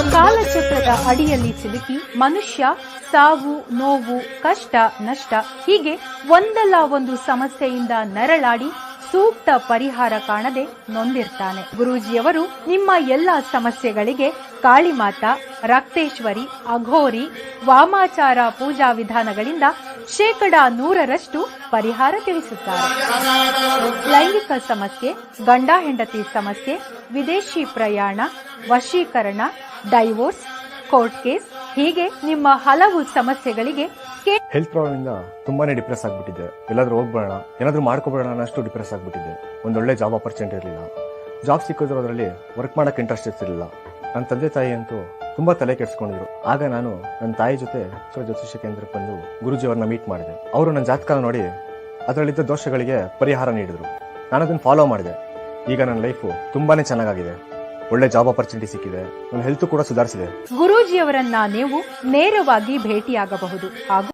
ಕಾಲಚಕ್ರದ ಅಡಿಯಲ್ಲಿ ಸಿಲುಕಿ ಮನುಷ್ಯ ಸಾವು, ನೋವು, ಕಷ್ಟ, ನಷ್ಟ ಹೀಗೆ ಒಂದಲ್ಲ ಒಂದು ಸಮಸ್ಯೆಯಿಂದ ನರಳಾಡಿ ಸೂಕ್ತ ಪರಿಹಾರ ಕಾಣದೆ ನೊಂದಿರ್ತಾನೆ. ಗುರೂಜಿಯವರು ನಿಮ್ಮ ಎಲ್ಲ ಸಮಸ್ಯೆಗಳಿಗೆ ಕಾಳಿಮಾತಾ, ರಕ್ತೇಶ್ವರಿ, ಅಘೋರಿ, ವಾಮಾಚಾರ ಪೂಜಾ ವಿಧಾನಗಳಿಂದ 100% ಪರಿಹಾರ ತಿಳಿಸುತ್ತಾರೆ. ಲೈಂಗಿಕ ಸಮಸ್ಯೆ, ಗಂಡ ಹೆಂಡತಿ ಸಮಸ್ಯೆ, ವಿದೇಶಿ ಪ್ರಯಾಣ, ವಶೀಕರಣ, ಡೈವೋರ್ಸ್, ಕೋರ್ಟ್ ಕೇಸ್ ಹೀಗೆ ನಿಮ್ಮ ಹಲವು ಸಮಸ್ಯೆಗಳಿಗೆ ಹೆಲ್ತ್ ಪ್ರಾಬ್ಲಮ್ ಇಂದ ತುಂಬಾನೇ ಡಿಪ್ರೆಸ್ ಆಗ್ಬಿಟ್ಟಿದ್ದೆ. ಎಲ್ಲಾದ್ರೂ ಹೋಗ್ಬೇಡ, ಏನಾದ್ರೂ ಮಾಡ್ಕೋಬೇಡ ಅನ್ನಷ್ಟು ಡಿಪ್ರೆಸ್ ಆಗ್ಬಿಟ್ಟಿದ್ದೆ. ಒಂದೊಳ್ಳೆ ಜಾಬ್ ಆಪರ್ಚುನಿಟಿ ಇರಲಿಲ್ಲ. ಜಾಬ್ ಸಿಕ್ಕಿದ್ರು ಅದರಲ್ಲಿ ವರ್ಕ್ ಮಾಡಕ್ಕೆ ಇಂಟ್ರೆಸ್ಟ್ ಇರ್ತಿರ್ಲಿಲ್ಲ. ನನ್ನ ತಂದೆ ತಾಯಿ ಅಂತೂ ತುಂಬಾ ತಲೆ ಕೆಡಿಸ್ಕೊಂಡಿದ್ರು. ಆಗ ನಾನು ನನ್ನ ತಾಯಿ ಜೊತೆ ಜ್ಯೋತಿಷ್ಯ ಕೇಂದ್ರಕ್ಕೆ ಬಂದು ಗುರುಜಿ ಅವ್ರನ್ನ ಮೀಟ್ ಮಾಡಿದೆ. ಅವರು ನನ್ನ ಜಾತಕ ನೋಡಿ ಅದರಲ್ಲಿದ್ದ ದೋಷಗಳಿಗೆ ಪರಿಹಾರ ನೀಡಿದ್ರು. ನಾನು ಅದನ್ನ ಫಾಲೋ ಮಾಡಿದೆ. ಈಗ ನನ್ನ ಲೈಫು ತುಂಬಾನೇ ಚೆನ್ನಾಗಿದೆ. ಒಳ್ಳೆ ಜಾಬ್ ಆಪರ್ಚುನಿಟಿ ಸಿಕ್ಕಿದೆ. ನನ್ನ ಹೆಲ್ತ್ ಕೂಡ ಸುಧಾರಿಸಿದೆ. ಗುರೂಜಿಯವರನ್ನ ನೀವು ನೇರವಾಗಿ ಭೇಟಿಯಾಗಬಹುದು ಹಾಗೂ